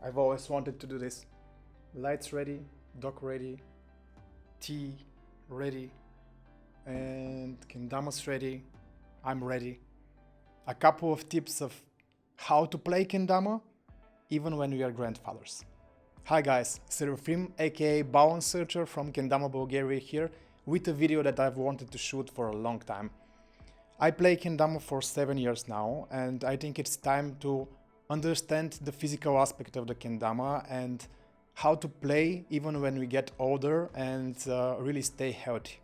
I've always wanted to do this. Lights ready, dock ready, tea ready, and Kendamas ready. I'm ready. A couple of tips of how to play Kendama, even when we are grandfathers. Hi guys, Serafim aka Balance Searcher from Kendama, Bulgaria here with a video that I've wanted to shoot for a long time. I play Kendama for 7 years now, and I think it's time to understand the physical aspect of the Kendama and how to play even when we get older and really stay healthy.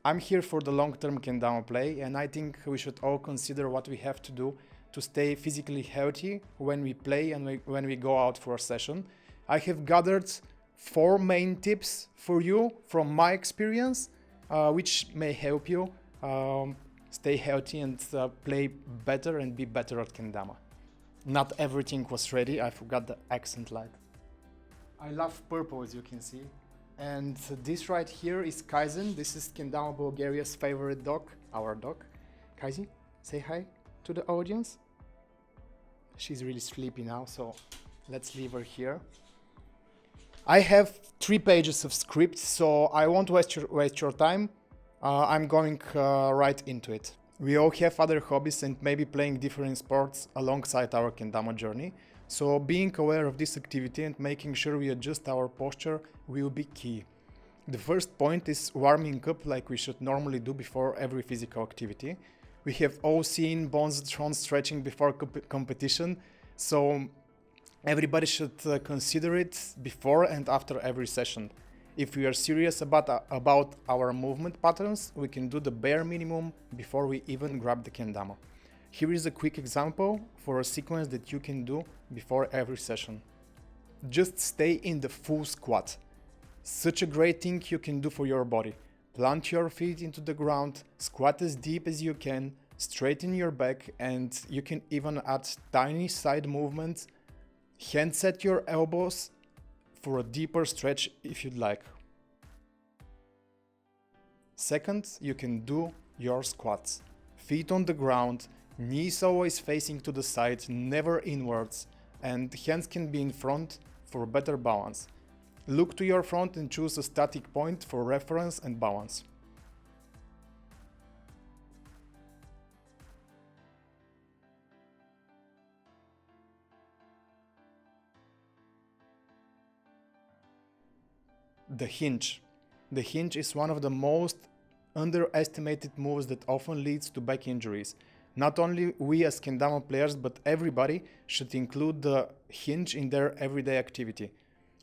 I'm here for the long-term Kendama play, and I think we should all consider what we have to do to stay physically healthy when we play and when we go out for a session. I have gathered 4 main tips for you from my experience, which may help you stay healthy and play better and be better at Kendama. Not everything was ready, I forgot the accent light. I love purple, as you can see. And this right here is Kaizen. This is Kendama Bulgaria's favorite dog, our dog. Kaizen, say hi to the audience. She's really sleepy now, so let's leave her here. I have 3 pages of script, so I won't waste your time. I'm going right into it. We all have other hobbies and maybe playing different sports alongside our Kendama journey. So being aware of this activity and making sure we adjust our posture will be key. The first point is warming up like we should normally do before every physical activity. We have all seen Bonzatron stretching before competition, so everybody should consider it before and after every session. If we are serious about our movement patterns, we can do the bare minimum before we even grab the Kendama. Here is a quick example for a sequence that you can do before every session. Just stay in the full squat. Such a great thing you can do for your body. Plant your feet into the ground, squat as deep as you can, straighten your back, and you can even add tiny side movements. Hands at your elbows for a deeper stretch if you'd like. Second, you can do your squats. Feet on the ground, knees always facing to the side, never inwards, and hands can be in front for better balance. Look to your front and choose a static point for reference and balance. The hinge. The hinge is one of the most underestimated moves that often leads to back injuries. Not only we as Kendama players, but everybody should include the hinge in their everyday activity.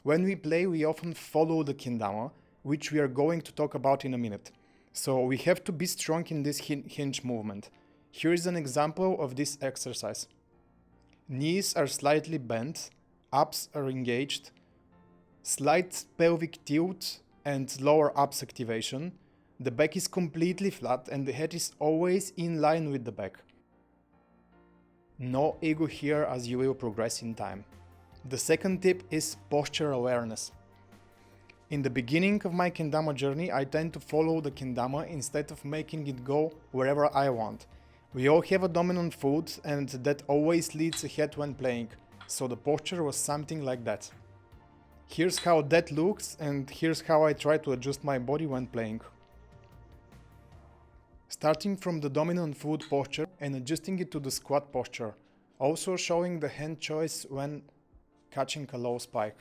When we play, we often follow the Kendama, which we are going to talk about in a minute. So we have to be strong in this hinge movement. Here is an example of this exercise. Knees are slightly bent, abs are engaged, slight pelvic tilt and lower abs activation. The back is completely flat and the head is always in line with the back. No ego here, as you will progress in time. The second tip is posture awareness. In the beginning of my Kendama journey, I tend to follow the Kendama instead of making it go wherever I want. We all have a dominant foot and that always leads ahead when playing, so the posture was something like that. Here's how that looks, and here's how I try to adjust my body when playing. Starting from the dominant foot posture and adjusting it to the squat posture, also showing the hand choice when catching a low spike.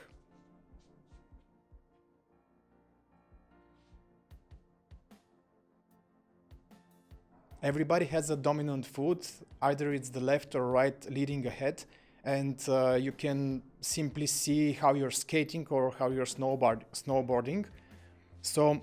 Everybody has a dominant foot, either it's the left or right leading ahead, and you can simply see how you're skating or how you're snowboarding. So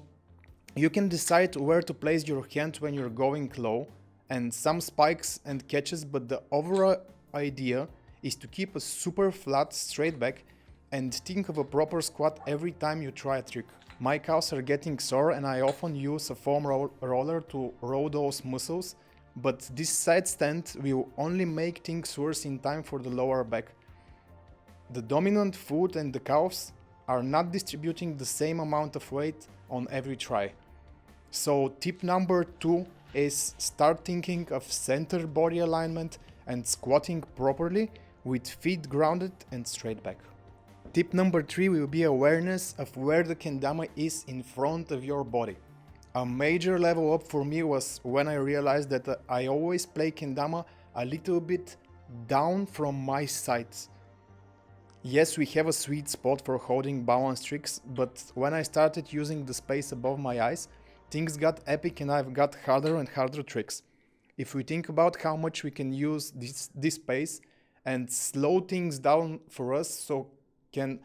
you can decide where to place your hand when you're going low, and some spikes and catches, but the overall idea is to keep a super flat straight back and think of a proper squat every time you try a trick. My calves are getting sore and I often use a foam roller to roll those muscles, but this side stand will only make things worse in time for the lower back. The dominant foot and the calves are not distributing the same amount of weight on every try. So tip number 2 is start thinking of center body alignment and squatting properly with feet grounded and straight back. Tip number 3 will be awareness of where the kendama is in front of your body. A major level up for me was when I realized that I always play kendama a little bit down from my sides. Yes, we have a sweet spot for holding balance tricks, but when I started using the space above my eyes, things got epic and I've got harder and harder tricks. If we think about how much we can use this space and slow things down for us, so can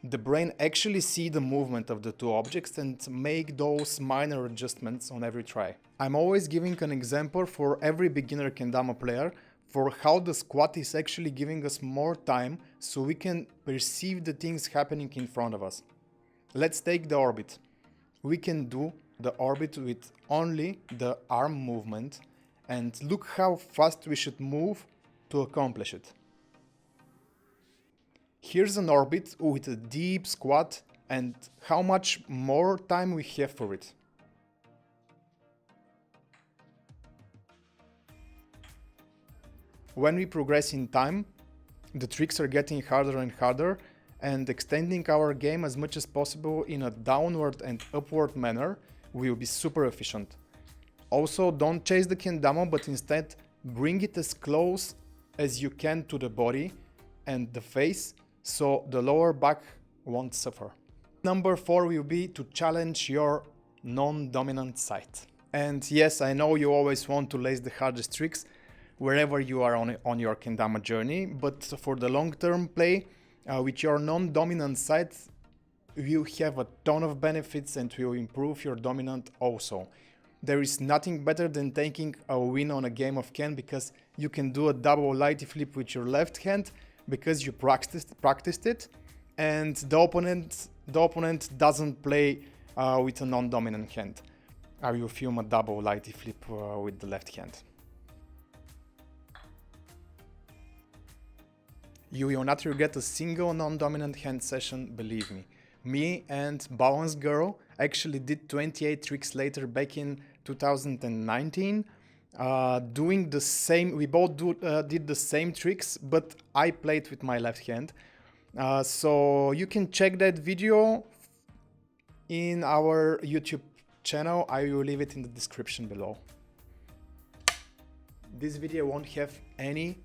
the brain actually see the movement of the two objects and make those minor adjustments on every try. I'm always giving an example for every beginner kendama player for how the squat is actually giving us more time so we can perceive the things happening in front of us. Let's take the orbit. We can do the orbit with only the arm movement, and look how fast we should move to accomplish it. Here's an orbit with a deep squat and how much more time we have for it. When we progress in time, the tricks are getting harder and harder, and extending our game as much as possible in a downward and upward manner will be super efficient. Also, don't chase the kendama, but instead bring it as close as you can to the body and the face, so the lower back won't suffer. Number 4 will be to challenge your non-dominant side. And yes, I know you always want to lace the hardest tricks wherever you are on your kendama journey, but for the long-term play, with your non-dominant side, you have a ton of benefits and will improve your dominant also. There is nothing better than taking a win on a game of Ken, because you can do a double lighty flip with your left hand because you practiced it, and the opponent doesn't play with a non-dominant hand. I will film a double lighty flip with the left hand. You will not regret a single non-dominant hand session, believe me. Me and Balance Girl actually did 28 tricks later back in 2019, doing the same. We both did the same tricks, but I played with my left hand. So you can check that video in our YouTube channel. I will leave it in the description below. This video won't have any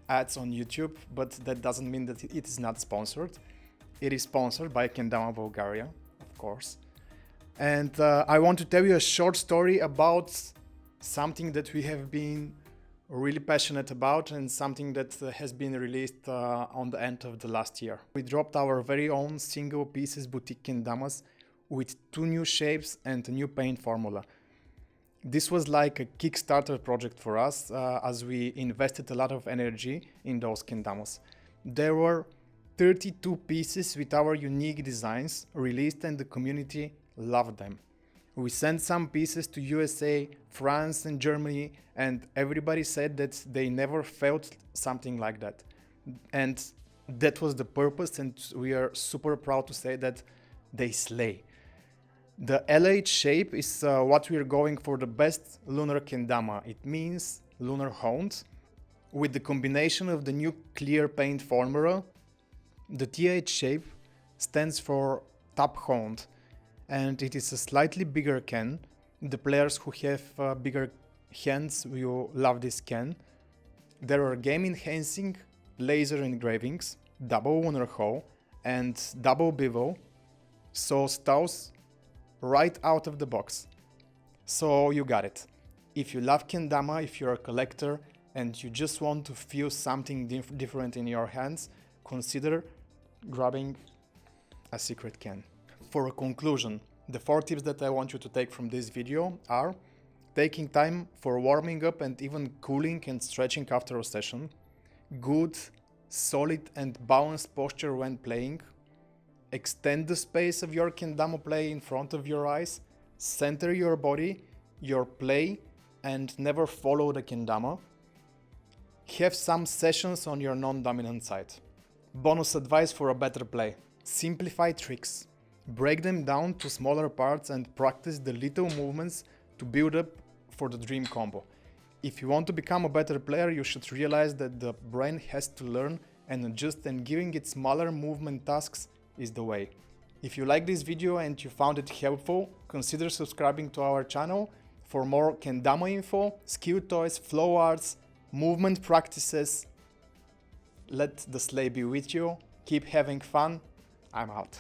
ads on YouTube, but that doesn't mean that it is not sponsored. It is sponsored by Kendama Bulgaria, of course. And I want to tell you a short story about something that we have been really passionate about, and something that has been released on the end of the last year. We dropped our very own single pieces boutique kendamas with 2 new shapes and a new paint formula. This was like a Kickstarter project for us, as we invested a lot of energy in those kendamas. There were 32 pieces with our unique designs released, and the community loved them. We sent some pieces to USA, France and Germany, and everybody said that they never felt something like that. And that was the purpose, and we are super proud to say that they slay. The LH shape is what we are going for, the best lunar kendama. It means lunar hound. With the combination of the new clear paint formula, the TH shape stands for top hound, and it is a slightly bigger can. The players who have bigger hands will love this can. There are game enhancing laser engravings, double lunar hole and double bevel, so stalls right out of the box. So you got it. If you love kendama, if you're a collector and you just want to feel something different in your hands, consider grabbing a secret can. For a conclusion, the 4 tips that I want you to take from this video are: taking time for warming up and even cooling and stretching after a session, good, solid and balanced posture when playing, extend the space of your kendama play in front of your eyes, center your body, your play, and never follow the kendama. Have some sessions on your non-dominant side. Bonus advice for a better play: simplify tricks. Break them down to smaller parts and practice the little movements to build up for the dream combo. If you want to become a better player, you should realize that the brain has to learn and adjust, and giving it smaller movement tasks is the way. If you like this video and you found it helpful, consider subscribing to our channel for more Kendama info, skill toys, flow arts, movement practices. Let the sleigh be with you. Keep having fun. I'm out.